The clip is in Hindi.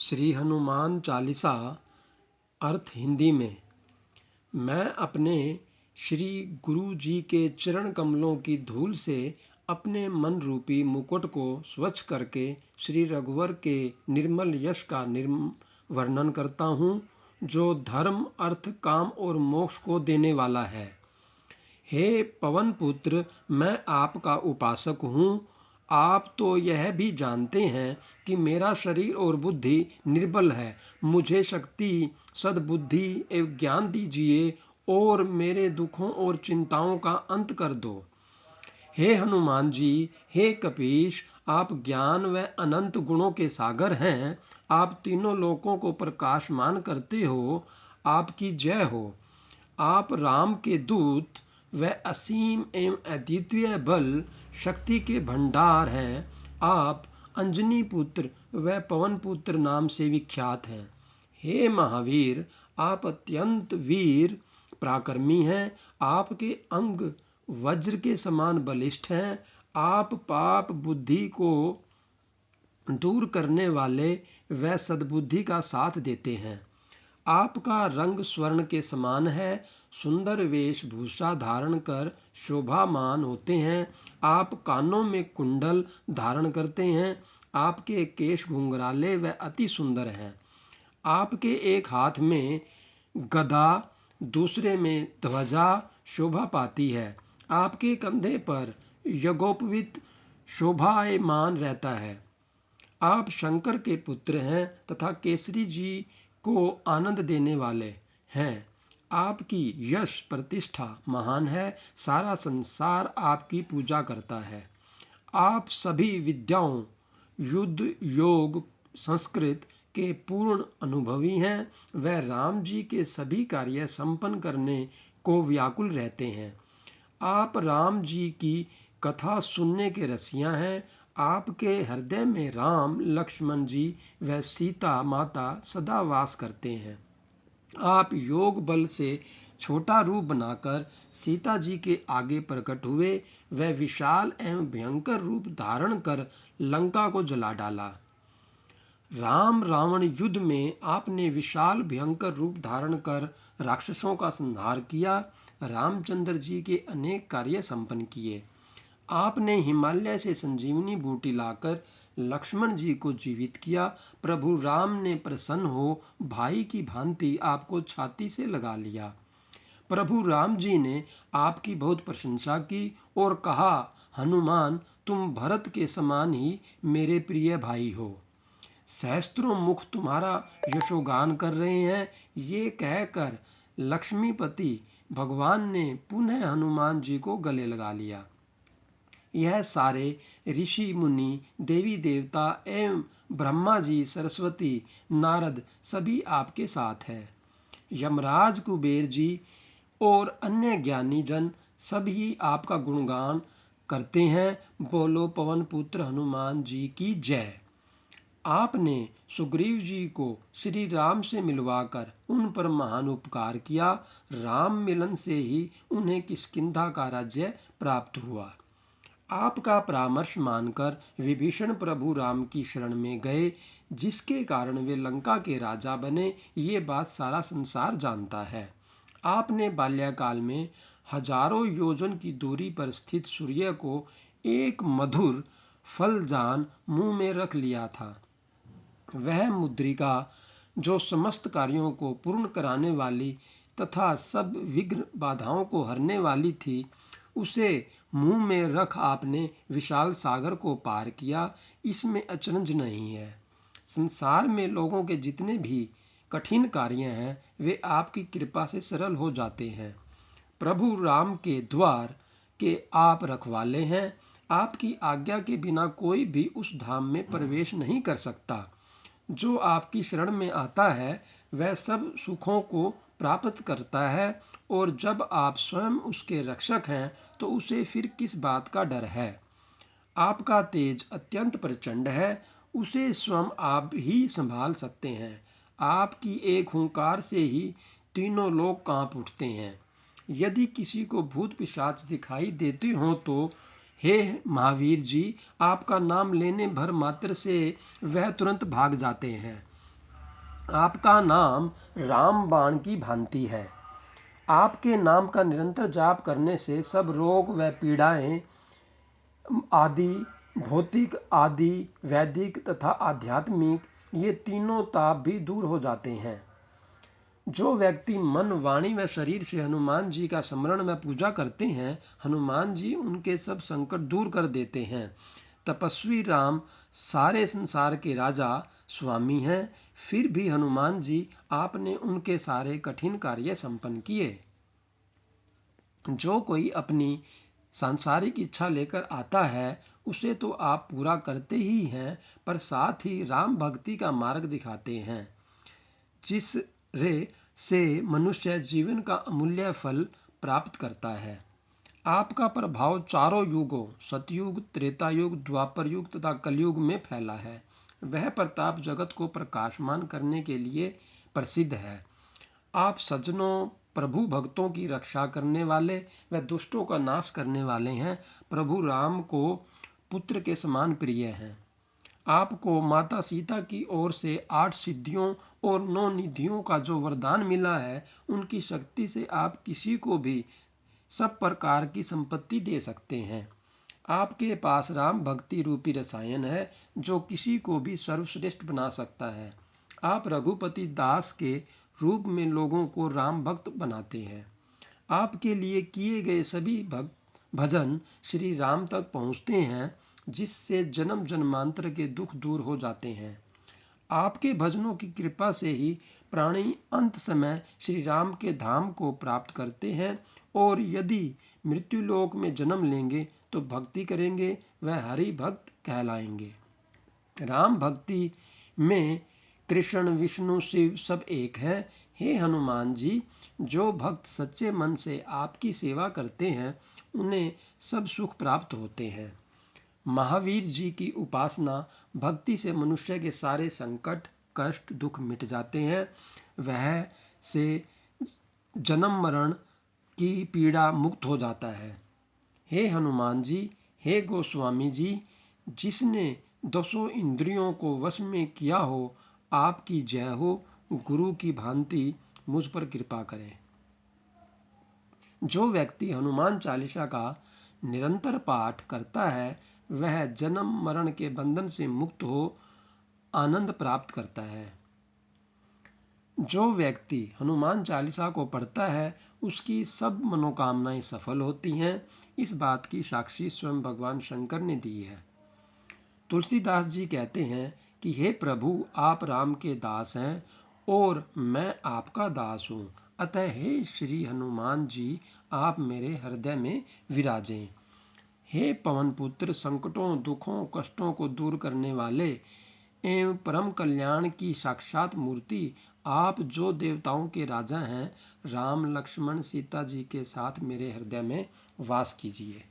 श्री हनुमान चालीसा अर्थ हिंदी में। मैं अपने श्री गुरु जी के चरण कमलों की धूल से अपने मन रूपी मुकुट को स्वच्छ करके श्री रघुवर के निर्मल यश का वर्णन करता हूँ, जो धर्म, अर्थ, काम और मोक्ष को देने वाला है। हे पवन पुत्र, मैं आपका उपासक हूँ। आप तो यह भी जानते हैं कि मेरा शरीर और बुद्धि निर्बल है। मुझे शक्ति, सद्बुद्धि एवं ज्ञान दीजिए और मेरे दुखों और चिंताओं का अंत कर दो। हे हनुमान जी, हे कपीश, आप ज्ञान व अनंत गुणों के सागर हैं। आप तीनों लोकों को प्रकाशमान करते हो। आपकी जय हो। आप राम के दूत व असीम एवं अद्वितीय बल शक्ति के भंडार हैं। आप अंजनी पुत्र व पवन पुत्र नाम से विख्यात हैं। हे महावीर, आप अत्यंत वीर पराक्रमी हैं। आपके अंग वज्र के समान बलिष्ठ हैं। आप पाप बुद्धि को दूर करने वाले व सद्बुद्धि का साथ देते हैं। आपका रंग स्वर्ण के समान है। सुंदर वेशभूषा धारण कर शोभामान होते हैं। आप कानों में कुंडल धारण करते हैं। आपके केश घुंघराले व अति सुंदर हैं। आपके एक हाथ में गदा, दूसरे में ध्वजा शोभा पाती है। आपके कंधे पर यज्ञोपवीत शोभायमान रहता है। आप शंकर के पुत्र हैं तथा केसरी जी को आनंद देने वाले हैं। आपकी यश प्रतिष्ठा महान है। सारा संसार आपकी पूजा करता है। आप सभी विद्याओं, युद्ध, योग, संस्कृत के पूर्ण अनुभवी हैं। वह राम जी के सभी कार्य संपन्न करने को व्याकुल रहते हैं। आप राम जी की कथा सुनने के रसिया हैं। आपके हृदय में राम, लक्ष्मण जी व सीता माता सदा वास करते हैं। आप योग बल से छोटा रूप बनाकर सीता जी के आगे प्रकट हुए। वह विशाल एवं भयंकर रूप धारण कर लंका को जला डाला। राम रावण युद्ध में आपने विशाल भयंकर रूप धारण कर राक्षसों का संहार किया। रामचंद्र जी के अनेक कार्य संपन्न किए। आपने हिमालय से संजीवनी बूटी लाकर लक्ष्मण जी को जीवित किया। प्रभु राम ने प्रसन्न हो भाई की भांति आपको छाती से लगा लिया। प्रभु राम जी ने आपकी बहुत प्रशंसा की और कहा, हनुमान, तुम भरत के समान ही मेरे प्रिय भाई हो। सहस्त्रों मुख तुम्हारा यशोगान कर रहे हैं। ये कहकर लक्ष्मीपति भगवान ने पुनः हनुमान जी को गले लगा लिया। यह सारे ऋषि मुनि, देवी देवता एवं ब्रह्मा जी, सरस्वती, नारद सभी आपके साथ हैं। यमराज, कुबेर जी और अन्य ज्ञानी जन सभी आपका गुणगान करते हैं। बोलो पवन पुत्र हनुमान जी की जय। आपने सुग्रीव जी को श्री राम से मिलवाकर उन पर महान उपकार किया। राम मिलन से ही उन्हें किष्किंधा का राज्य प्राप्त हुआ। आपका परामर्श मानकर विभीषण प्रभु राम की शरण में गए, जिसके कारण वे लंका के राजा बने। ये बात सारा संसार जानता है। आपने बाल्यकाल में हजारों योजन की दूरी पर स्थित सूर्य को एक मधुर फल जान मुंह में रख लिया था। वह मुद्रिका, जो समस्त कार्यों को पूर्ण कराने वाली तथा सब विघ्न बाधाओं को हरने वाली थी, उसे मुंह में रख आपने विशाल सागर को पार किया। इसमें अचरज नहीं है। संसार में लोगों के जितने भी कठिन कार्य हैं, वे आपकी कृपा से सरल हो जाते हैं। प्रभु राम के द्वार के आप रखवाले हैं। आपकी आज्ञा के बिना कोई भी उस धाम में प्रवेश नहीं कर सकता। जो आपकी शरण में आता है, वह सब सुखों को प्राप्त करता है, और जब आप स्वयं उसके रक्षक हैं तो उसे फिर किस बात का डर है। आपका तेज अत्यंत प्रचंड है। उसे स्वयं आप ही संभाल सकते हैं। आपकी एक हुंकार से ही तीनों लोग कांप उठते हैं। यदि किसी को भूत पिशाच दिखाई देते हो तो हे महावीर जी, आपका नाम लेने भर मात्र से वह तुरंत भाग जाते हैं। आपका नाम रामबाण की भांति है। आपके नाम का निरंतर जाप करने से सब रोग व पीड़ाएं आदि, भौतिक आदि, वैदिक तथा आध्यात्मिक, ये तीनों ताप भी दूर हो जाते हैं। जो व्यक्ति मन, वाणी व शरीर से हनुमान जी का स्मरण व पूजा करते हैं, हनुमान जी उनके सब संकट दूर कर देते हैं। तपस्वी राम सारे संसार के राजा स्वामी हैं, फिर भी हनुमान जी आपने उनके सारे कठिन कार्य संपन्न किए। जो कोई अपनी सांसारिक इच्छा लेकर आता है उसे तो आप पूरा करते ही हैं, पर साथ ही राम भक्ति का मार्ग दिखाते हैं, जिस रे से मनुष्य जीवन का अमूल्य फल प्राप्त करता है। आपका प्रभाव चारों युगों सतयुग, त्रेता युग, द्वापर युग तथा कलयुग में फैला है। वह प्रताप जगत को प्रकाशमान करने के लिए प्रसिद्ध है। आप सज्जनों, प्रभु भक्तों की रक्षा करने वाले व दुष्टों का नाश करने वाले हैं। प्रभु राम को पुत्र के समान प्रिय हैं। आपको माता सीता की ओर से 8 सिद्धियों और 9 निधियों का जो वरदान मिला है, उनकी शक्ति से आप किसी को भी सब प्रकार की संपत्ति दे सकते हैं। आपके पास राम भक्ति रूपी रसायन है, जो किसी को भी सर्वश्रेष्ठ बना सकता है। आप रघुपति दास के रूप में लोगों को राम भक्त बनाते हैं। आपके लिए किए गए सभी भजन श्री राम तक पहुँचते हैं, जिससे जन्म जन्मांतर के दुख दूर हो जाते हैं। आपके भजनों की कृपा से ही प्राणी अंत समय श्री राम के धाम को प्राप्त करते हैं, और यदि मृत्युलोक में जन्म लेंगे तो भक्ति करेंगे, वह हरि भक्त कहलाएंगे। राम भक्ति में कृष्ण, विष्णु, शिव सब एक हैं। हे हनुमान जी, जो भक्त सच्चे मन से आपकी सेवा करते हैं, उन्हें सब सुख प्राप्त होते हैं। महावीर जी की उपासना भक्ति से मनुष्य के सारे संकट, कष्ट, दुख मिट जाते हैं। वह से जन्म मरण की पीड़ा मुक्त हो जाता है। हे हनुमान जी, हे गोस्वामी जी, जिसने 200 इंद्रियों को वश में किया हो, आपकी जय हो। गुरु की भांति मुझ पर कृपा करें। जो व्यक्ति हनुमान चालीसा का निरंतर पाठ करता है, वह जन्म मरण के बंधन से मुक्त हो आनंद प्राप्त करता है। जो व्यक्ति हनुमान चालीसा को पढ़ता है, उसकी सब मनोकामनाएं सफल होती हैं। इस बात की साक्षी स्वयं भगवान शंकर ने दी है। तुलसीदास जी कहते हैं कि हे प्रभु, आप राम के दास हैं और मैं आपका दास हूँ, अतः हे श्री हनुमान जी, आप मेरे हृदय में विराजें। हे पवन पुत्र, संकटों, दुखों, कष्टों को दूर करने वाले एवं परम कल्याण की साक्षात मूर्ति, आप जो देवताओं के राजा हैं, राम, लक्ष्मण, सीता जी के साथ मेरे हृदय में वास कीजिए।